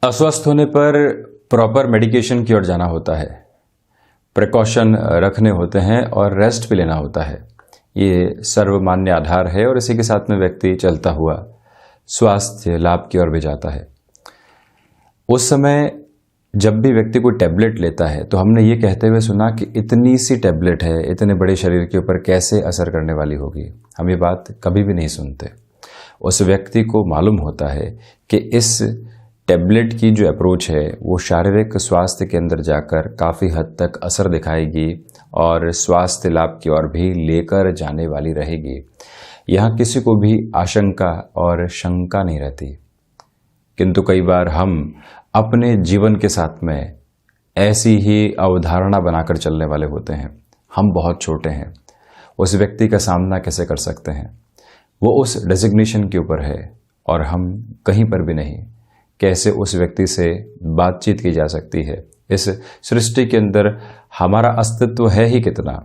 अस्वस्थ होने पर प्रॉपर मेडिकेशन की ओर जाना होता है, प्रिकॉशन रखने होते हैं और रेस्ट भी लेना होता है। ये सर्वमान्य आधार है और इसी के साथ में व्यक्ति चलता हुआ स्वास्थ्य लाभ की ओर भी जाता है। उस समय जब भी व्यक्ति कोई टैबलेट लेता है तो हमने ये कहते हुए सुना कि इतनी सी टैबलेट है, इतने बड़े शरीर के ऊपर कैसे असर करने वाली होगी। हम ये बात कभी भी नहीं सुनते। उस व्यक्ति को मालूम होता है कि इस टैबलेट की जो अप्रोच है वो शारीरिक स्वास्थ्य के अंदर जाकर काफ़ी हद तक असर दिखाएगी और स्वास्थ्य लाभ की ओर भी लेकर जाने वाली रहेगी। यहाँ किसी को भी आशंका और शंका नहीं रहती। किंतु कई बार हम अपने जीवन के साथ में ऐसी ही अवधारणा बनाकर चलने वाले होते हैं। हम बहुत छोटे हैं, उस व्यक्ति का सामना कैसे कर सकते हैं, वो उस डेजिग्नेशन के ऊपर है और हम कहीं पर भी नहीं। कैसे उस व्यक्ति से बातचीत की जा सकती है, इस सृष्टि के अंदर हमारा अस्तित्व है ही कितना,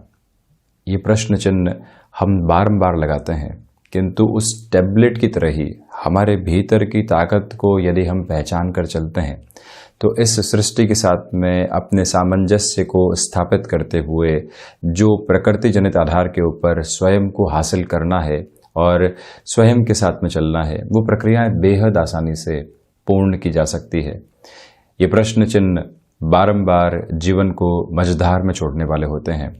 ये प्रश्न चिन्ह हम बारंबार लगाते हैं। किंतु उस टैबलेट की तरह ही हमारे भीतर की ताकत को यदि हम पहचान कर चलते हैं तो इस सृष्टि के साथ में अपने सामंजस्य को स्थापित करते हुए जो प्रकृति जनित आधार के ऊपर स्वयं को हासिल करना है और स्वयं के साथ में चलना है, वो प्रक्रियाएं बेहद आसानी से पूर्ण की जा सकती है। ये प्रश्न चिन्ह बारंबार जीवन को मझधार में छोड़ने वाले होते हैं।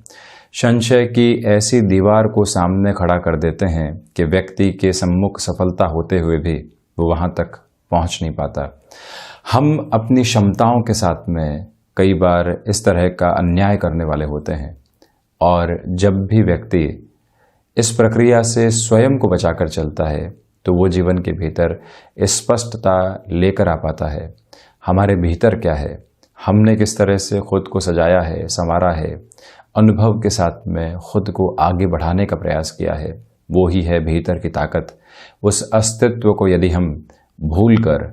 संशय की ऐसी दीवार को सामने खड़ा कर देते हैं कि व्यक्ति के सम्मुख सफलता होते हुए भी वो वहां तक पहुंच नहीं पाता। हम अपनी क्षमताओं के साथ में कई बार इस तरह का अन्याय करने वाले होते हैं और जब भी व्यक्ति इस प्रक्रिया से स्वयं को बचाकर चलता है तो वो जीवन के भीतर स्पष्टता लेकर आ पाता है। हमारे भीतर क्या है, हमने किस तरह से खुद को सजाया है, संवारा है, अनुभव के साथ में खुद को आगे बढ़ाने का प्रयास किया है, वो ही है भीतर की ताकत। उस अस्तित्व को यदि हम भूलकर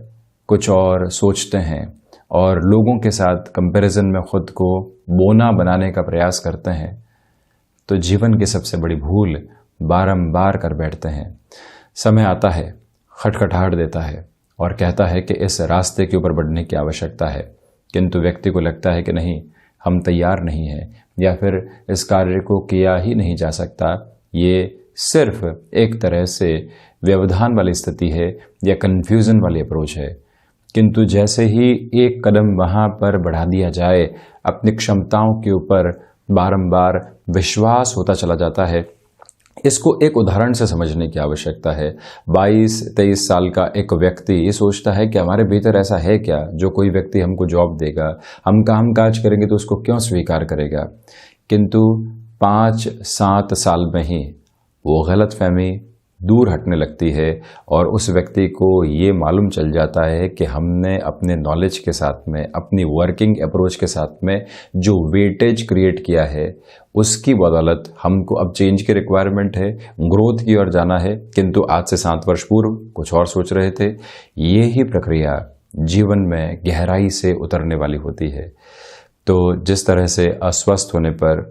कुछ और सोचते हैं और लोगों के साथ कंपैरिजन में खुद को बोना बनाने का प्रयास करते हैं तो जीवन की सबसे बड़ी भूल बारंबार कर बैठते हैं। समय आता है, खटखटाहट देता है और कहता है कि इस रास्ते के ऊपर बढ़ने की आवश्यकता है, किंतु व्यक्ति को लगता है कि नहीं, हम तैयार नहीं हैं या फिर इस कार्य को किया ही नहीं जा सकता। ये सिर्फ एक तरह से व्यवधान वाली स्थिति है या कन्फ्यूजन वाली अप्रोच है। किंतु जैसे ही एक कदम वहां पर बढ़ा दिया जाए, अपनी क्षमताओं के ऊपर बारंबार विश्वास होता चला जाता है। इसको एक उदाहरण से समझने की आवश्यकता है। 22-23 साल का एक व्यक्ति ये सोचता है कि हमारे भीतर ऐसा है क्या जो कोई व्यक्ति हमको जॉब देगा, हम काम काज करेंगे तो उसको क्यों स्वीकार करेगा। किंतु 5-7 साल में ही वो गलतफहमी दूर हटने लगती है और उस व्यक्ति को ये मालूम चल जाता है कि हमने अपने नॉलेज के साथ में, अपनी वर्किंग अप्रोच के साथ में जो वेटेज क्रिएट किया है उसकी बदौलत हमको अब चेंज की रिक्वायरमेंट है, ग्रोथ की ओर जाना है। किंतु आज से 7 वर्ष पूर्व कुछ और सोच रहे थे। ये ही प्रक्रिया जीवन में गहराई से उतरने वाली होती है। तो जिस तरह से अस्वस्थ होने पर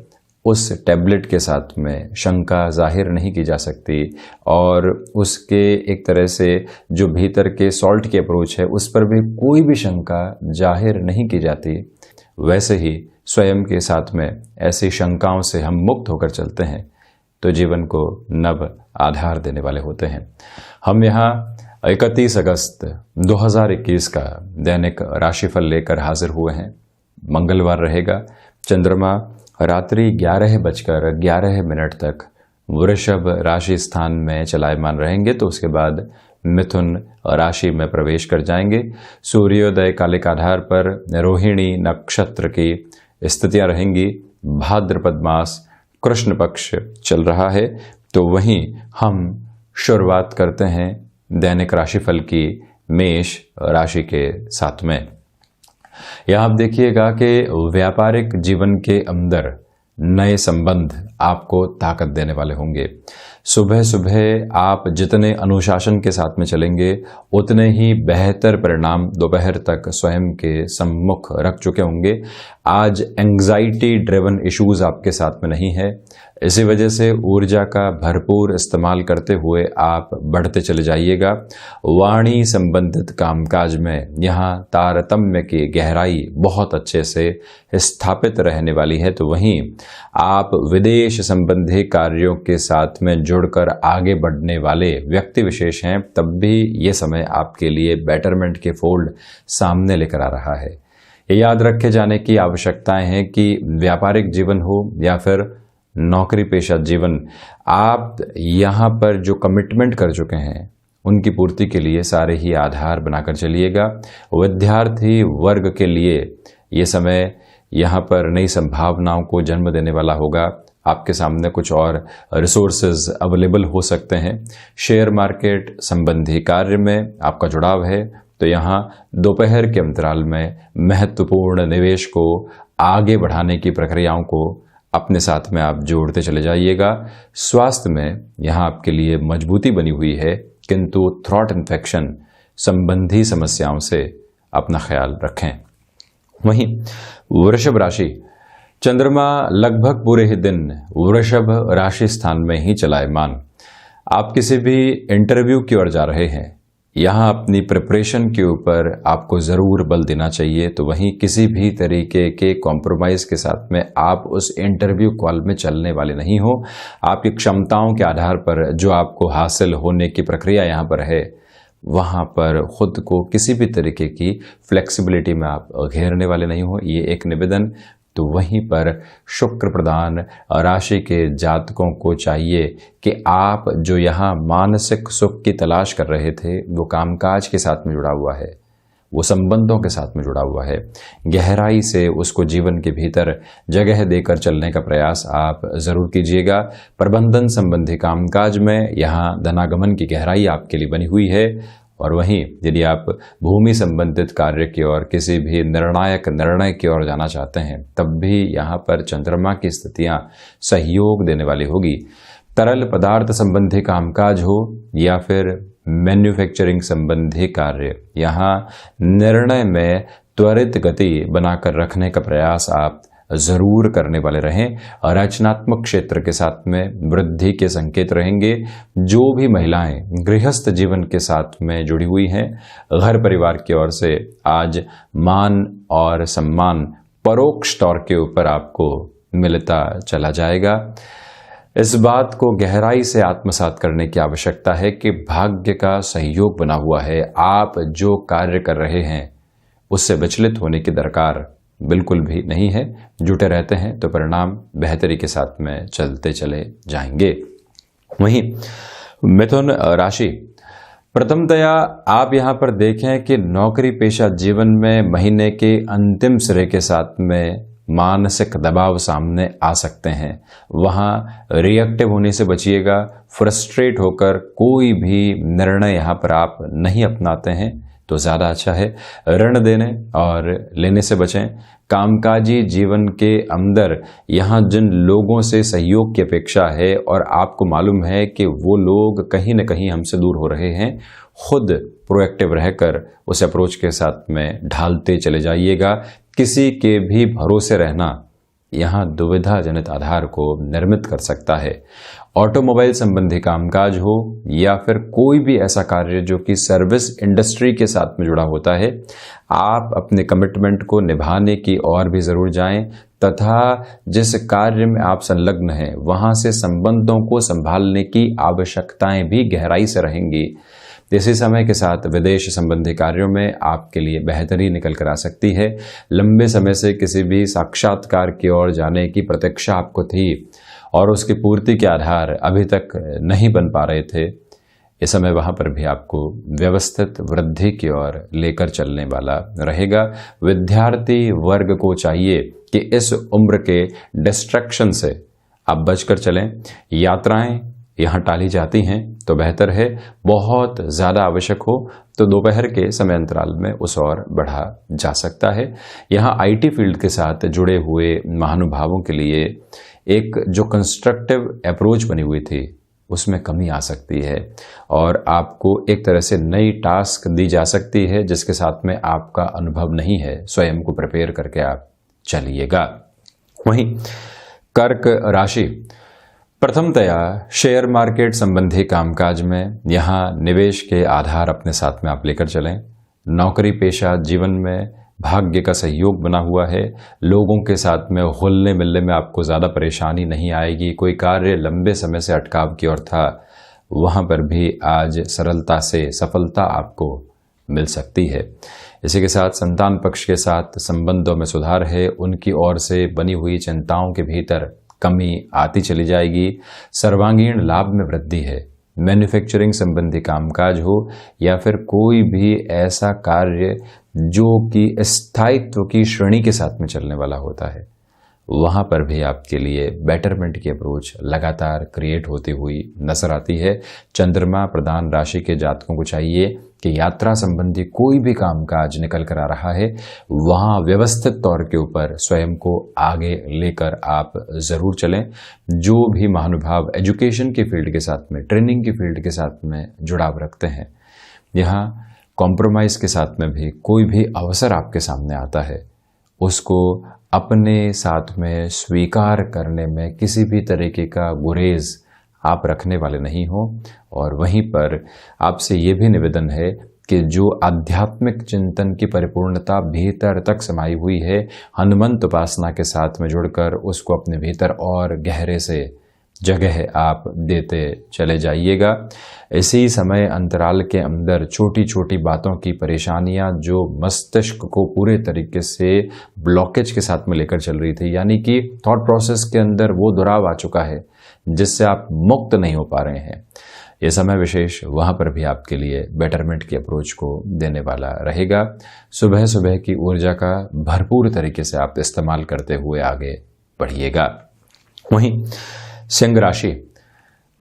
उस टैबलेट के साथ में शंका जाहिर नहीं की जा सकती और उसके एक तरह से जो भीतर के सॉल्ट की अप्रोच है उस पर भी कोई भी शंका जाहिर नहीं की जाती, वैसे ही स्वयं के साथ में ऐसी शंकाओं से हम मुक्त होकर चलते हैं तो जीवन को नव आधार देने वाले होते हैं। हम यहाँ 31 अगस्त 2021 का दैनिक राशिफल लेकर हाजिर हुए हैं। मंगलवार रहेगा। चंद्रमा रात्रि 11:11 तक वृषभ राशि स्थान में चलायमान रहेंगे तो उसके बाद मिथुन राशि में प्रवेश कर जाएंगे। सूर्योदय कालिक आधार पर रोहिणी नक्षत्र की स्थितियां रहेंगी। भाद्रपद मास कृष्ण पक्ष चल रहा है। तो वहीं हम शुरुआत करते हैं दैनिक राशिफल की मेष राशि के साथ में। यहां आप देखिएगा कि व्यापारिक जीवन के अंदर नए संबंध आपको ताकत देने वाले होंगे। सुबह सुबह आप जितने अनुशासन के साथ में चलेंगे उतने ही बेहतर परिणाम दोपहर तक स्वयं के सम्मुख रख चुके होंगे। आज एंग्जाइटी ड्रिवन इश्यूज आपके साथ में नहीं है। इसी वजह से ऊर्जा का भरपूर इस्तेमाल करते हुए आप बढ़ते चले जाइएगा। वाणी संबंधित कामकाज में यहाँ तारतम्य की गहराई बहुत अच्छे से स्थापित रहने वाली है। तो वहीं आप विदेश संबंधी कार्यों के साथ में जुड़कर आगे बढ़ने वाले व्यक्ति विशेष हैं, तब भी ये समय आपके लिए बेटरमेंट के फोल्ड सामने लेकर आ रहा है। ये याद रखे जाने की आवश्यकताएं हैं कि व्यापारिक जीवन हो या फिर नौकरी पेशा जीवन, आप यहाँ पर जो कमिटमेंट कर चुके हैं उनकी पूर्ति के लिए सारे ही आधार बनाकर चलिएगा। विद्यार्थी वर्ग के लिए ये समय यहाँ पर नई संभावनाओं को जन्म देने वाला होगा। आपके सामने कुछ और रिसोर्सेज अवेलेबल हो सकते हैं। शेयर मार्केट संबंधी कार्य में आपका जुड़ाव है, तो यहाँ दोपहर के अंतराल में महत्वपूर्ण निवेश को आगे बढ़ाने की प्रक्रियाओं को अपने साथ में आप जोड़ते चले जाइएगा। स्वास्थ्य में यहाँ आपके लिए मजबूती बनी हुई है, किंतु थ्रॉट इन्फेक्शन संबंधी समस्याओं से अपना ख्याल रखें। वहीं वृषभ राशि, चंद्रमा लगभग पूरे ही दिन वृषभ राशि स्थान में ही चलायमान। आप किसी भी इंटरव्यू की ओर जा रहे हैं, यहाँ अपनी प्रिपरेशन के ऊपर आपको ज़रूर बल देना चाहिए। तो वहीं किसी भी तरीके के कॉम्प्रोमाइज़ के साथ में आप उस इंटरव्यू कॉल में चलने वाले नहीं हो। आपकी क्षमताओं के आधार पर जो आपको हासिल होने की प्रक्रिया यहाँ पर है, वहाँ पर खुद को किसी भी तरीके की फ्लेक्सिबिलिटी में आप घेरने वाले नहीं हो, ये एक निवेदन। तो वहीं पर शुक्र प्रधान राशि के जातकों को चाहिए कि आप जो यहाँ मानसिक सुख की तलाश कर रहे थे, वो कामकाज के साथ में जुड़ा हुआ है, वो संबंधों के साथ में जुड़ा हुआ है। गहराई से उसको जीवन के भीतर जगह देकर चलने का प्रयास आप ज़रूर कीजिएगा। प्रबंधन संबंधी कामकाज में यहाँ धनागमन की गहराई आपके लिए बनी हुई है। और वहीं यदि आप भूमि संबंधित कार्य की ओर, किसी भी निर्णायक निर्णय की ओर जाना चाहते हैं, तब भी यहाँ पर चंद्रमा की स्थितियाँ सहयोग देने वाली होगी। तरल पदार्थ संबंधी कामकाज हो या फिर मैन्युफैक्चरिंग संबंधी कार्य, यहाँ निर्णय में त्वरित गति बनाकर रखने का प्रयास आप जरूर करने वाले रहें। रचनात्मक क्षेत्र के साथ में वृद्धि के संकेत रहेंगे। जो भी महिलाएं गृहस्थ जीवन के साथ में जुड़ी हुई हैं, घर परिवार की ओर से आज मान और सम्मान परोक्ष तौर के ऊपर आपको मिलता चला जाएगा। इस बात को गहराई से आत्मसात करने की आवश्यकता है कि भाग्य का सहयोग बना हुआ है। आप जो कार्य कर रहे हैं उससे विचलित होने की दरकार बिल्कुल भी नहीं है। जुटे रहते हैं तो परिणाम बेहतरी के साथ में चलते चले जाएंगे। वहीं मिथुन राशि, प्रथमतया आप यहां पर देखें कि नौकरी पेशा जीवन में महीने के अंतिम सिरे के साथ में मानसिक दबाव सामने आ सकते हैं। वहां रिएक्टिव होने से बचिएगा। फ्रस्ट्रेट होकर कोई भी निर्णय यहां पर आप नहीं अपनाते हैं तो ज़्यादा अच्छा है। ऋण देने और लेने से बचें। कामकाजी जीवन के अंदर यहाँ जिन लोगों से सहयोग की अपेक्षा है और आपको मालूम है कि वो लोग कहीं न कहीं हमसे दूर हो रहे हैं, खुद प्रोएक्टिव रहकर उस अप्रोच के साथ में ढालते चले जाइएगा। किसी के भी भरोसे रहना यहाँ दुविधा जनित आधार को निर्मित कर सकता है। ऑटोमोबाइल संबंधी कामकाज हो या फिर कोई भी ऐसा कार्य जो कि सर्विस इंडस्ट्री के साथ में जुड़ा होता है, आप अपने कमिटमेंट को निभाने की ओर भी ज़रूर जाएं तथा जिस कार्य में आप संलग्न हैं वहाँ से संबंधों को संभालने की आवश्यकताएं भी गहराई से रहेंगी। इसी समय के साथ विदेश संबंधी कार्यों में आपके लिए बेहतरी निकल कर आ सकती है। लंबे समय से किसी भी साक्षात्कार की ओर जाने की प्रतीक्षा आपको थी और उसकी पूर्ति के आधार अभी तक नहीं बन पा रहे थे, इस समय वहां पर भी आपको व्यवस्थित वृद्धि की ओर लेकर चलने वाला रहेगा। विद्यार्थी वर्ग को चाहिए कि इस उम्र के डिस्ट्रैक्शन से आप बचकर चलें। यात्राएं यहाँ टाली जाती हैं तो बेहतर है। बहुत ज़्यादा आवश्यक हो तो दोपहर के समय अंतराल में उस ओर बढ़ा जा सकता है। यहाँ आईटी फील्ड के साथ जुड़े हुए महानुभावों के लिए एक जो कंस्ट्रक्टिव अप्रोच बनी हुई थी उसमें कमी आ सकती है और आपको एक तरह से नई टास्क दी जा सकती है जिसके साथ में आपका अनुभव नहीं है। स्वयं को प्रिपेयर करके आप चलिएगा। वहीं कर्क राशि, प्रथमतया शेयर मार्केट संबंधी कामकाज में यहाँ निवेश के आधार अपने साथ में आप लेकर चलें। नौकरी पेशा जीवन में भाग्य का सहयोग बना हुआ है। लोगों के साथ में घुलने मिलने में आपको ज़्यादा परेशानी नहीं आएगी। कोई कार्य लंबे समय से अटकाव की ओर था, वहाँ पर भी आज सरलता से सफलता आपको मिल सकती है। इसी के साथ संतान पक्ष के साथ संबंधों में सुधार है। उनकी ओर से बनी हुई चिंताओं के भीतर कमी आती चली जाएगी। सर्वांगीण लाभ में वृद्धि है। मैन्युफैक्चरिंग संबंधी कामकाज हो या फिर कोई भी ऐसा कार्य जो कि स्थायित्व की श्रेणी के साथ में चलने वाला होता है, वहाँ पर भी आपके लिए बेटरमेंट की अप्रोच लगातार क्रिएट होती हुई नजर आती है। चंद्रमा प्रधान राशि के जातकों को चाहिए कि यात्रा संबंधी कोई भी कामकाज निकल कर आ रहा है, वहाँ व्यवस्थित तौर के ऊपर स्वयं को आगे लेकर आप ज़रूर चलें। जो भी महानुभाव एजुकेशन की फील्ड के साथ में, ट्रेनिंग की फील्ड के साथ में जुड़ाव रखते हैं, यहाँ कॉम्प्रोमाइज़ के साथ में भी कोई भी अवसर आपके सामने आता है, उसको अपने साथ में स्वीकार करने में किसी भी तरीके का गुरेज आप रखने वाले नहीं हो। और वहीं पर आपसे ये भी निवेदन है कि जो आध्यात्मिक चिंतन की परिपूर्णता भीतर तक समाई हुई है, हनुमंत उपासना के साथ में जुड़कर उसको अपने भीतर और गहरे से जगह आप देते चले जाइएगा। इसी समय अंतराल के अंदर छोटी छोटी बातों की परेशानियां जो मस्तिष्क को पूरे तरीके से ब्लॉकेज के साथ में लेकर चल रही थी, यानी कि थॉट प्रोसेस के अंदर वो दुराव आ चुका है जिससे आप मुक्त नहीं हो पा रहे हैं, ये समय विशेष वहाँ पर भी आपके लिए बेटरमेंट की अप्रोच को देने वाला रहेगा। सुबह सुबह की ऊर्जा का भरपूर तरीके से आप इस्तेमाल करते हुए आगे बढ़िएगा। वहीं सिंह राशि,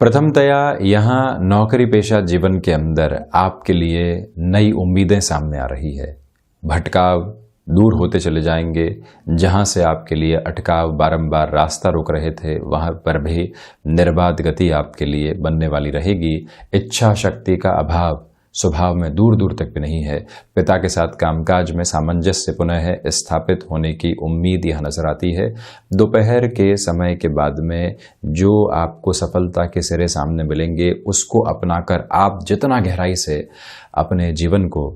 प्रथमतया यहाँ नौकरी पेशा जीवन के अंदर आपके लिए नई उम्मीदें सामने आ रही है। भटकाव दूर होते चले जाएंगे। जहाँ से आपके लिए अटकाव बारंबार रास्ता रोक रहे थे, वहाँ पर भी निर्बाध गति आपके लिए बनने वाली रहेगी। इच्छा शक्ति का अभाव स्वभाव में दूर दूर तक भी नहीं है। पिता के साथ कामकाज में सामंजस्य पुनः स्थापित होने की उम्मीद यह नजर आती है। दोपहर के समय के बाद में जो आपको सफलता के सिरे सामने मिलेंगे, उसको अपनाकर आप जितना गहराई से अपने जीवन को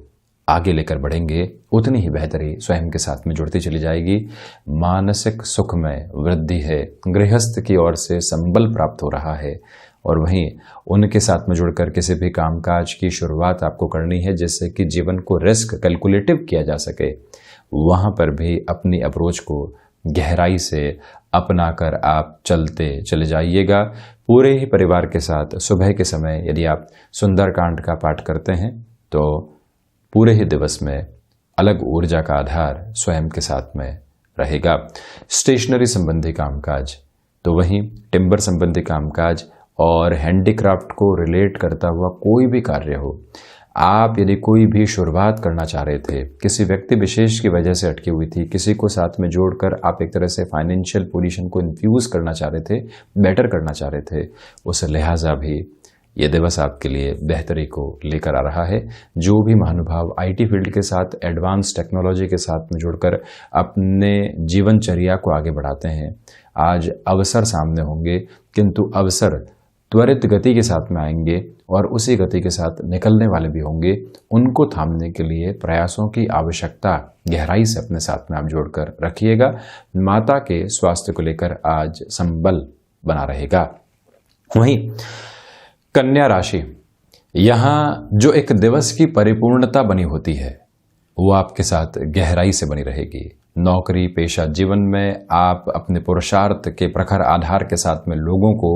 आगे लेकर बढ़ेंगे, उतनी ही बेहतरी स्वयं के साथ में जुड़ती चली जाएगी। मानसिक सुख में वृद्धि है। गृहस्थ की ओर से संबल प्राप्त हो रहा है और वहीं उनके साथ में जुड़कर किसी भी कामकाज की शुरुआत आपको करनी है जिससे कि जीवन को रिस्क कैलकुलेटिव किया जा सके। वहाँ पर भी अपनी अप्रोच को गहराई से अपनाकर आप चलते चले जाइएगा। पूरे ही परिवार के साथ सुबह के समय यदि आप सुंदरकांड का पाठ करते हैं तो पूरे ही दिवस में अलग ऊर्जा का आधार स्वयं के साथ में रहेगा। स्टेशनरी संबंधी कामकाज, तो वहीं टिम्बर संबंधी कामकाज और हैंडीक्राफ्ट को रिलेट करता हुआ कोई भी कार्य हो, आप यदि कोई भी शुरुआत करना चाह रहे थे, किसी व्यक्ति विशेष की वजह से अटकी हुई थी, किसी को साथ में जोड़कर आप एक तरह से फाइनेंशियल पोजीशन को इन्फ्यूज करना चाह रहे थे, बेटर करना चाह रहे थे, उस लिहाजा भी ये दिवस आपके लिए बेहतरी को लेकर आ रहा है। जो भी महानुभाव आईटी फील्ड के साथ, एडवांस टेक्नोलॉजी के साथ में जुड़कर अपने जीवनचर्या को आगे बढ़ाते हैं, आज अवसर सामने होंगे, किंतु अवसर त्वरित गति के साथ में आएंगे और उसी गति के साथ निकलने वाले भी होंगे। उनको थामने के लिए प्रयासों की आवश्यकता गहराई से अपने साथ में आप जोड़कर रखिएगा। माता के स्वास्थ्य को लेकर आज संबल बना रहेगा। वहीं कन्या राशि, यहाँ जो एक दिवस की परिपूर्णता बनी होती है वो आपके साथ गहराई से बनी रहेगी। नौकरी पेशा जीवन में आप अपने पुरुषार्थ के प्रखर आधार के साथ में लोगों को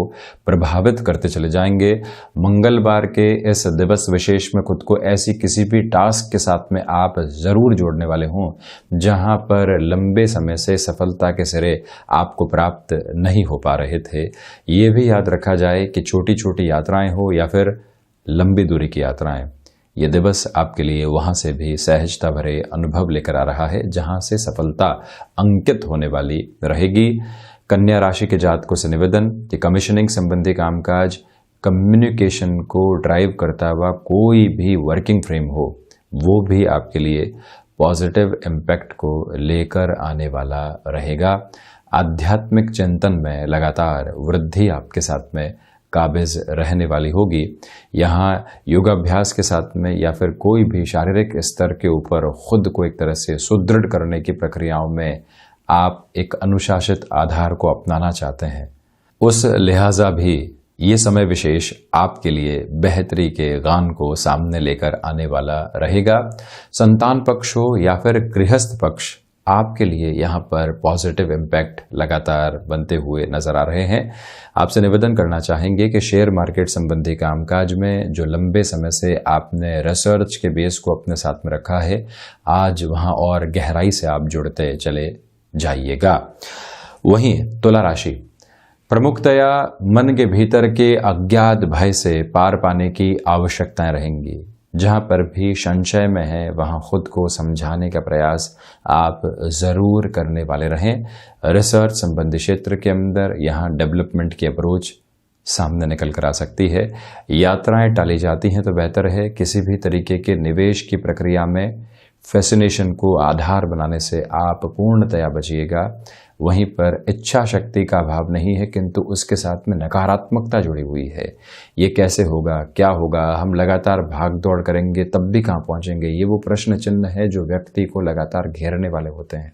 प्रभावित करते चले जाएंगे। मंगलवार के इस दिवस विशेष में खुद को ऐसी किसी भी टास्क के साथ में आप जरूर जोड़ने वाले हों जहां पर लंबे समय से सफलता के सिरे आपको प्राप्त नहीं हो पा रहे थे। ये भी याद रखा जाए कि छोटी छोटी यात्राएं हो या फिर लंबी दूरी की यात्राएं, ये दिवस आपके लिए वहां से भी सहजता भरे अनुभव लेकर आ रहा है जहां से सफलता अंकित होने वाली रहेगी। कन्या राशि के जातकों से निवेदन कि कमीशनिंग संबंधी कामकाज, कम्युनिकेशन को ड्राइव करता हुआ कोई भी वर्किंग फ्रेम हो, वो भी आपके लिए पॉजिटिव इम्पैक्ट को लेकर आने वाला रहेगा। आध्यात्मिक चिंतन में लगातार वृद्धि आपके साथ में काबिज रहने वाली होगी। यहाँ योगाभ्यास के साथ में या फिर कोई भी शारीरिक स्तर के ऊपर खुद को एक तरह से सुदृढ़ करने की प्रक्रियाओं में आप एक अनुशासित आधार को अपनाना चाहते हैं, उस लिहाजा भी ये समय विशेष आपके लिए बेहतरी के गान को सामने लेकर आने वाला रहेगा। संतान पक्ष हो या फिर गृहस्थ पक्ष, आपके लिए यहाँ पर पॉजिटिव इम्पैक्ट लगातार बनते हुए नजर आ रहे हैं। आपसे निवेदन करना चाहेंगे कि शेयर मार्केट संबंधी कामकाज में जो लंबे समय से आपने रिसर्च के बेस को अपने साथ में रखा है, आज वहाँ और गहराई से आप जुड़ते चले जाइएगा। वहीं तुला राशि, प्रमुखतया मन के भीतर के अज्ञात भय से पार पाने की आवश्यकताएं रहेंगी। जहां पर भी संशय में है वहां खुद को समझाने का प्रयास आप जरूर करने वाले रहें। रिसर्च संबंधी क्षेत्र के अंदर यहां डेवलपमेंट की अप्रोच सामने निकल कर आ सकती है। यात्राएं टाली जाती हैं तो बेहतर है। किसी भी तरीके के निवेश की प्रक्रिया में फैसिनेशन को आधार बनाने से आप पूर्णतया बचिएगा। वहीं पर इच्छा शक्ति का अभाव नहीं है, किंतु उसके साथ में नकारात्मकता जुड़ी हुई है। ये कैसे होगा, क्या होगा, हम लगातार भाग दौड़ करेंगे तब भी कहाँ पहुंचेंगे, ये वो प्रश्न चिन्ह है जो व्यक्ति को लगातार घेरने वाले होते हैं।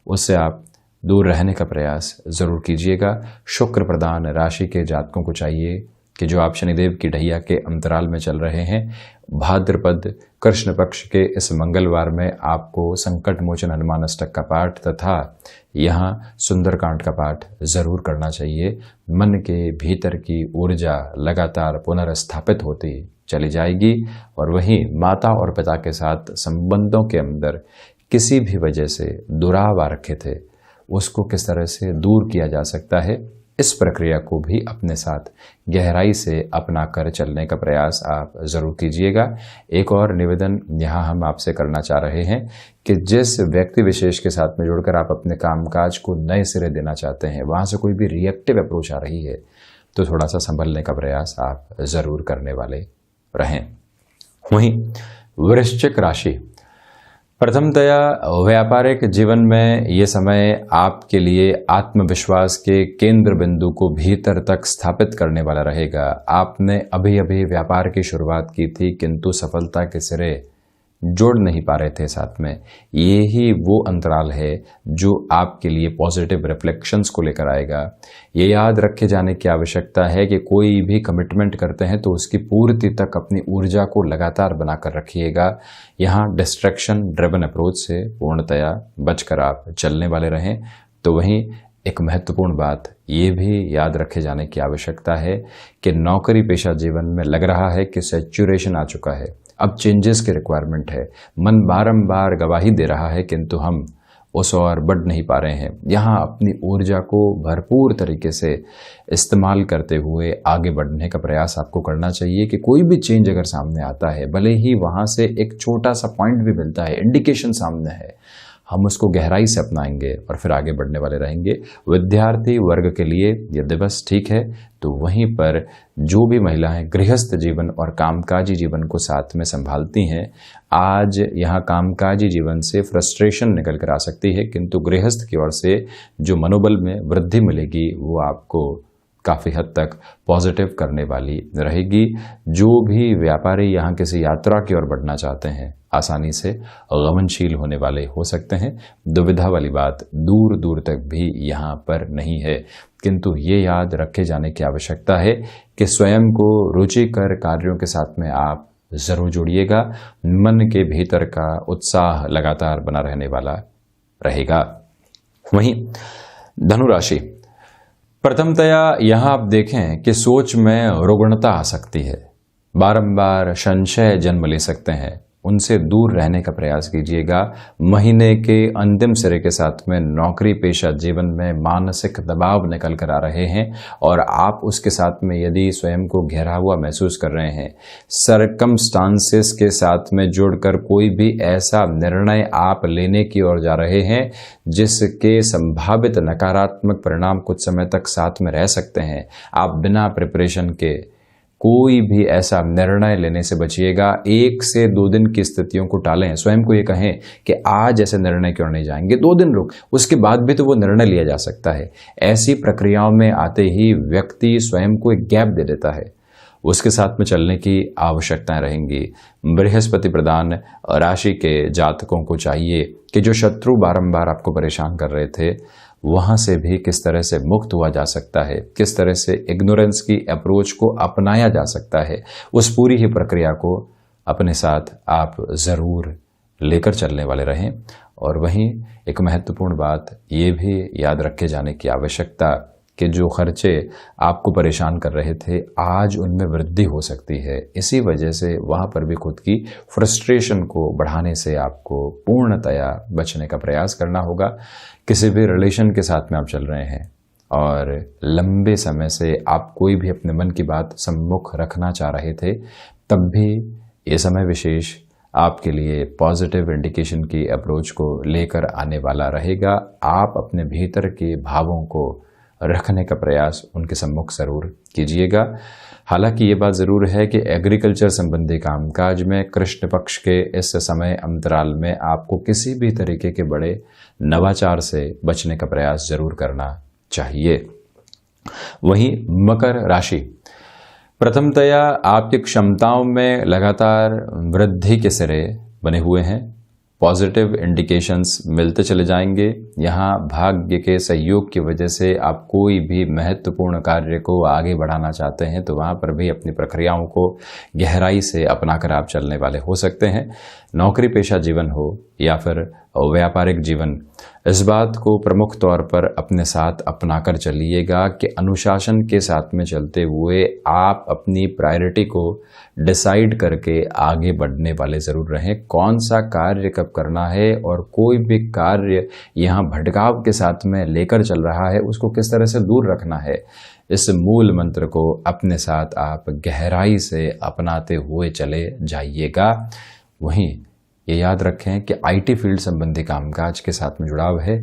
उससे आप दूर रहने का प्रयास जरूर कीजिएगा। शुक्र प्रधान राशि के जातकों को चाहिए कि जो आप शनिदेव की ढैया के अंतराल में चल रहे हैं, भाद्रपद कृष्ण पक्ष के इस मंगलवार में आपको संकट मोचन हनुमान अष्टक का पाठ तथा यहाँ सुंदरकांड का पाठ जरूर करना चाहिए। मन के भीतर की ऊर्जा लगातार पुनर्स्थापित होती चली जाएगी। और वहीं माता और पिता के साथ संबंधों के अंदर किसी भी वजह से दुराव आ रखे थे, उसको किस तरह से दूर किया जा सकता है, इस प्रक्रिया को भी अपने साथ गहराई से अपना कर चलने का प्रयास आप जरूर कीजिएगा। एक और निवेदन यहाँ हम आपसे करना चाह रहे हैं कि जिस व्यक्ति विशेष के साथ में जुड़कर आप अपने कामकाज को नए सिरे देना चाहते हैं, वहां से कोई भी रिएक्टिव अप्रोच आ रही है तो थोड़ा सा संभलने का प्रयास आप जरूर करने वाले रहें। वहीं वृश्चिक राशि, प्रथमतया व्यापारिक जीवन में ये समय आपके लिए आत्मविश्वास के केंद्र बिंदु को भीतर तक स्थापित करने वाला रहेगा। आपने अभी अभी व्यापार की शुरुआत की थी, किंतु सफलता के सिरे जोड़ नहीं पा रहे थे साथ में। ये ही वो अंतराल है जो आपके लिए पॉजिटिव रिफ्लेक्शंस को लेकर आएगा। ये याद रखे जाने की आवश्यकता है कि कोई भी कमिटमेंट करते हैं तो उसकी पूर्ति तक अपनी ऊर्जा को लगातार बनाकर रखिएगा। यहाँ डिस्ट्रैक्शन ड्रिवन अप्रोच से पूर्णतया बचकर आप चलने वाले रहें। तो वहीं एक महत्वपूर्ण बात ये भी याद रखे जाने की आवश्यकता है कि नौकरी पेशा जीवन में लग रहा है कि सैचुरेशन आ चुका है, अब चेंजेस की रिक्वायरमेंट है। मन बारंबार गवाही दे रहा है किंतु हम उस और बढ़ नहीं पा रहे हैं। यहाँ अपनी ऊर्जा को भरपूर तरीके से इस्तेमाल करते हुए आगे बढ़ने का प्रयास आपको करना चाहिए कि कोई भी चेंज अगर सामने आता है, भले ही वहाँ से एक छोटा सा पॉइंट भी मिलता है, इंडिकेशन सामने है, हम उसको गहराई से अपनाएंगे और फिर आगे बढ़ने वाले रहेंगे। विद्यार्थी वर्ग के लिए यह दिवस ठीक है। तो वहीं पर जो भी महिलाएं गृहस्थ जीवन और कामकाजी जीवन को साथ में संभालती हैं, आज यहाँ कामकाजी जीवन से फ्रस्ट्रेशन निकल कर आ सकती है, किंतु गृहस्थ की ओर से जो मनोबल में वृद्धि मिलेगी वो आपको काफ़ी हद तक पॉजिटिव करने वाली रहेगी। जो भी व्यापारी यहाँ किसी यात्रा की ओर बढ़ना चाहते हैं, आसानी से गमनशील होने वाले हो सकते हैं। दुविधा वाली बात दूर दूर तक भी यहाँ पर नहीं है, किंतु ये याद रखे जाने की आवश्यकता है कि स्वयं को रुचिकर कार्यों के साथ में आप जरूर जुड़िएगा। मन के भीतर का उत्साह लगातार बना रहने वाला रहेगा। वहीं धनु राशि, प्रथमतया यहाँ आप देखें कि सोच में रुग्णता आ सकती है, बारंबार संशय जन्म ले सकते हैं, उनसे दूर रहने का प्रयास कीजिएगा। महीने के अंतिम सिरे के साथ में नौकरी पेशा जीवन में मानसिक दबाव निकल कर आ रहे हैं और आप उसके साथ में यदि स्वयं को घेरा हुआ महसूस कर रहे हैं, सरकमस्टांसेस के साथ में जुड़कर कोई भी ऐसा निर्णय आप लेने की ओर जा रहे हैं जिसके संभावित नकारात्मक परिणाम कुछ समय तक साथ में रह सकते हैं, आप बिना प्रिपरेशन के कोई भी ऐसा निर्णय लेने से बचिएगा। 1 से 2 दिन की स्थितियों को टालें। स्वयं को ये कहें कि आज ऐसे निर्णय क्यों नहीं जाएंगे, 2 दिन रुक, उसके बाद भी तो वो निर्णय लिया जा सकता है। ऐसी प्रक्रियाओं में आते ही व्यक्ति स्वयं को एक गैप दे देता है। उसके साथ में चलने की आवश्यकताएं रहेंगी। बृहस्पति प्रधान राशि के जातकों को चाहिए कि जो शत्रु बारंबार आपको परेशान कर रहे थे, वहां से भी किस तरह से मुक्त हुआ जा सकता है, किस तरह से इग्नोरेंस की अप्रोच को अपनाया जा सकता है, उस पूरी ही प्रक्रिया को अपने साथ आप ज़रूर लेकर चलने वाले रहें। और वहीं एक महत्वपूर्ण बात ये भी याद रखे जाने की आवश्यकता कि जो खर्चे आपको परेशान कर रहे थे, आज उनमें वृद्धि हो सकती है। इसी वजह से वहाँ पर भी खुद की फ्रस्ट्रेशन को बढ़ाने से आपको पूर्णतया बचने का प्रयास करना होगा। किसी भी रिलेशन के साथ में आप चल रहे हैं और लंबे समय से आप कोई भी अपने मन की बात सम्मुख रखना चाह रहे थे, तब भी ये समय विशेष आपके लिए पॉजिटिव इंडिकेशन की अप्रोच को लेकर आने वाला रहेगा। आप अपने भीतर के भावों को रखने का प्रयास उनके सम्मुख ज़रूर कीजिएगा। हालांकि ये बात ज़रूर है कि एग्रीकल्चर संबंधी कामकाज में कृष्ण पक्ष के इस समय अंतराल में आपको किसी भी तरीके के बड़े नवाचार से बचने का प्रयास ज़रूर करना चाहिए। वहीं मकर राशि, प्रथमतया आपकी क्षमताओं में लगातार वृद्धि के सिरे बने हुए हैं। पॉजिटिव इंडिकेशंस मिलते चले जाएंगे। यहाँ भाग्य के सहयोग की वजह से आप कोई भी महत्वपूर्ण कार्य को आगे बढ़ाना चाहते हैं तो वहाँ पर भी अपनी प्रक्रियाओं को गहराई से अपनाकर आप चलने वाले हो सकते हैं। नौकरी पेशा जीवन हो या फिर व्यापारिक जीवन, इस बात को प्रमुख तौर पर अपने साथ अपनाकर चलिएगा कि अनुशासन के साथ में चलते हुए आप अपनी प्रायोरिटी को डिसाइड करके आगे बढ़ने वाले ज़रूर रहें। कौन सा कार्य कब करना है और कोई भी कार्य यहाँ भटकाव के साथ में लेकर चल रहा है उसको किस तरह से दूर रखना है, इस मूल मंत्र को अपने साथ आप गहराई से अपनाते हुए चले जाइएगा। वहीं ये याद रखें कि आईटी फील्ड संबंधी कामकाज के साथ में जुड़ाव है।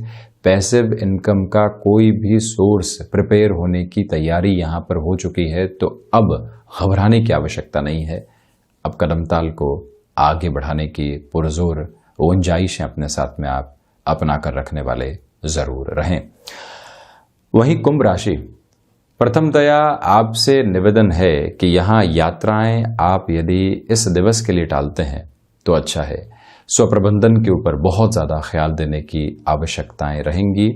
पैसिव इनकम का कोई भी सोर्स प्रिपेयर होने की तैयारी यहाँ पर हो चुकी है, तो अब घबराने की आवश्यकता नहीं है। अब कदमताल को आगे बढ़ाने की पुरजोर गुंजाइश अपने साथ में आप अपना कर रखने वाले ज़रूर रहें। वहीं कुंभ राशि, प्रथमतया आपसे निवेदन है कि यहाँ यात्राएं आप यदि इस दिवस के लिए टालते हैं तो अच्छा है। स्वप्रबंधन के ऊपर बहुत ज़्यादा ख्याल देने की आवश्यकताएं रहेंगी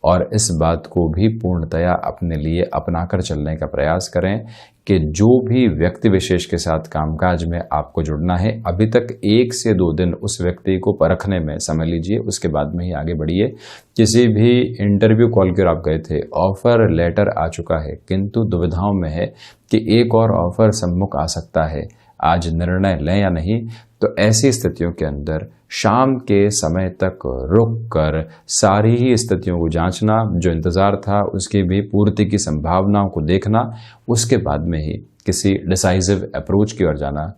और इस बात को भी पूर्णतया अपने लिए अपनाकर चलने का प्रयास करें कि जो भी व्यक्ति विशेष के साथ कामकाज में आपको जुड़ना है, अभी तक 1 से 2 दिन उस व्यक्ति को परखने में समय लीजिए, उसके बाद में ही आगे बढ़िए। किसी भी इंटरव्यू कॉल कर आप गए थे, ऑफर लेटर आ चुका है, किंतु दुविधाओं में है कि एक और ऑफर सम्मुख आ सकता है, आज निर्णय लें या नहीं। तो ऐसी स्थितियों के अंदर शाम के समय तक रुक कर सारी ही स्थितियों को जांचना, जो इंतज़ार था उसकी भी पूर्ति की संभावनाओं को देखना, उसके बाद में ही किसी डिसाइसिव अप्रोच की ओर जाना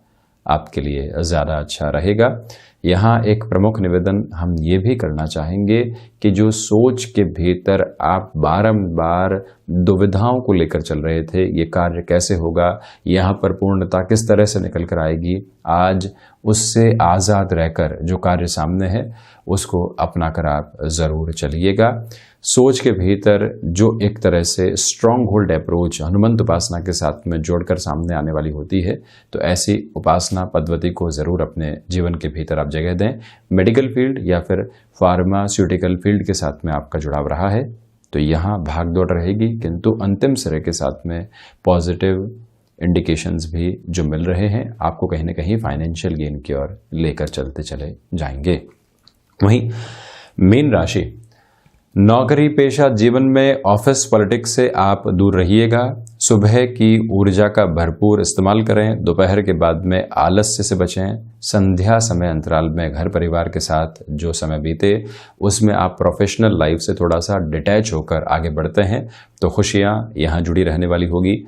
आपके लिए ज़्यादा अच्छा रहेगा। यहाँ एक प्रमुख निवेदन हम ये भी करना चाहेंगे कि जो सोच के भीतर आप बारंबार दुविधाओं को लेकर चल रहे थे, ये कार्य कैसे होगा, यहाँ पर पूर्णता किस तरह से निकल कर आएगी, आज उससे आज़ाद रहकर जो कार्य सामने है उसको अपना कर आप ज़रूर चलिएगा। सोच के भीतर जो एक तरह से स्ट्रॉन्ग होल्ड अप्रोच हनुमंत उपासना के साथ में जोड़कर सामने आने वाली होती है, तो ऐसी उपासना पद्धति को ज़रूर अपने जीवन के भीतर आप जगह दें। मेडिकल फील्ड या फिर फार्मास्यूटिकल फील्ड के साथ में आपका जुड़ाव रहा है तो यहाँ भागदौड़ रहेगी, किंतु अंतिम सिरे के साथ में पॉजिटिव इंडिकेशंस भी जो मिल रहे हैं आपको कहीं ना कहीं फाइनेंशियल गेन की ओर लेकर चलते चले जाएंगे। वहीं मीन राशि, नौकरी पेशा जीवन में ऑफिस पॉलिटिक्स से आप दूर रहिएगा। सुबह की ऊर्जा का भरपूर इस्तेमाल करें, दोपहर के बाद में आलस्य से बचें। संध्या समय अंतराल में घर परिवार के साथ जो समय बीते उसमें आप प्रोफेशनल लाइफ से थोड़ा सा डिटैच होकर आगे बढ़ते हैं तो खुशियां यहाँ जुड़ी रहने वाली होगी।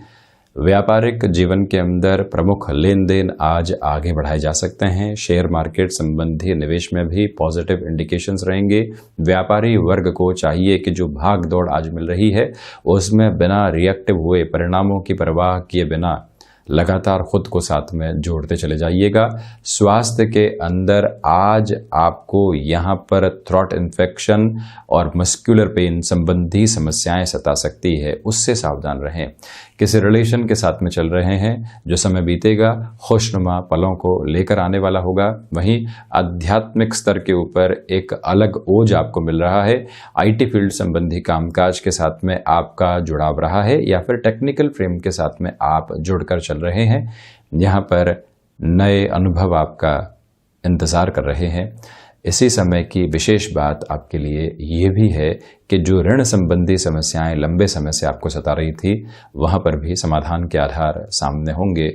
व्यापारिक जीवन के अंदर प्रमुख लेन देन आज आगे बढ़ाए जा सकते हैं। शेयर मार्केट संबंधी निवेश में भी पॉजिटिव इंडिकेशंस रहेंगे। व्यापारी वर्ग को चाहिए कि जो भाग दौड़ आज मिल रही है उसमें बिना रिएक्टिव हुए, परिणामों की परवाह किए बिना लगातार खुद को साथ में जोड़ते चले जाइएगा। स्वास्थ्य के अंदर आज आपको यहाँ पर थ्रॉट इन्फेक्शन और मस्कुलर पेन संबंधी समस्याएं सता सकती है, उससे सावधान रहें। किसी रिलेशन के साथ में चल रहे हैं, जो समय बीतेगा खुशनुमा पलों को लेकर आने वाला होगा। वहीं आध्यात्मिक स्तर के ऊपर एक अलग ओज आपको मिल रहा है। आईटी फील्ड संबंधी कामकाज के साथ में आपका जुड़ाव रहा है या फिर टेक्निकल फ्रेम के साथ में आप जुड़कर चल रहे हैं, यहाँ पर नए अनुभव आपका इंतज़ार कर रहे हैं। इसी समय की विशेष बात आपके लिए ये भी है कि जो ऋण संबंधी समस्याएं लंबे समय से आपको सता रही थी, वहाँ पर भी समाधान के आधार सामने होंगे।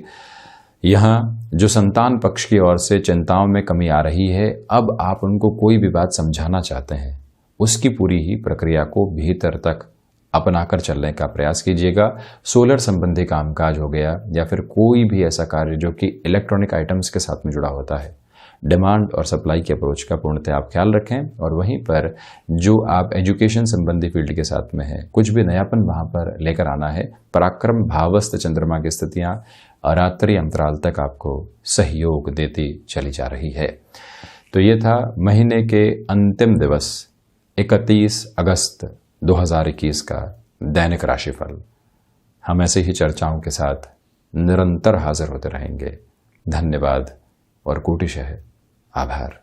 यहाँ जो संतान पक्ष की ओर से चिंताओं में कमी आ रही है, अब आप उनको कोई भी बात समझाना चाहते हैं, उसकी पूरी ही प्रक्रिया को भीतर तक अपनाकर चलने का प्रयास कीजिएगा। सोलर संबंधी कामकाज हो गया या फिर कोई भी ऐसा कार्य जो कि इलेक्ट्रॉनिक आइटम्स के साथ में जुड़ा होता है, डिमांड और सप्लाई के अप्रोच का पूर्णतः आप ख्याल रखें। और वहीं पर जो आप एजुकेशन संबंधी फील्ड के साथ में है, कुछ भी नयापन वहाँ पर लेकर आना है। पराक्रम भावस्थ चंद्रमा की स्थितियाँ रात्रि अंतराल तक आपको सहयोग देती चली जा रही है। तो ये था महीने के अंतिम दिवस 31 अगस्त 2021 का दैनिक राशिफल। हम ऐसे ही चर्चाओं के साथ निरंतर हाजिर होते रहेंगे। धन्यवाद और कोटिशः आभार।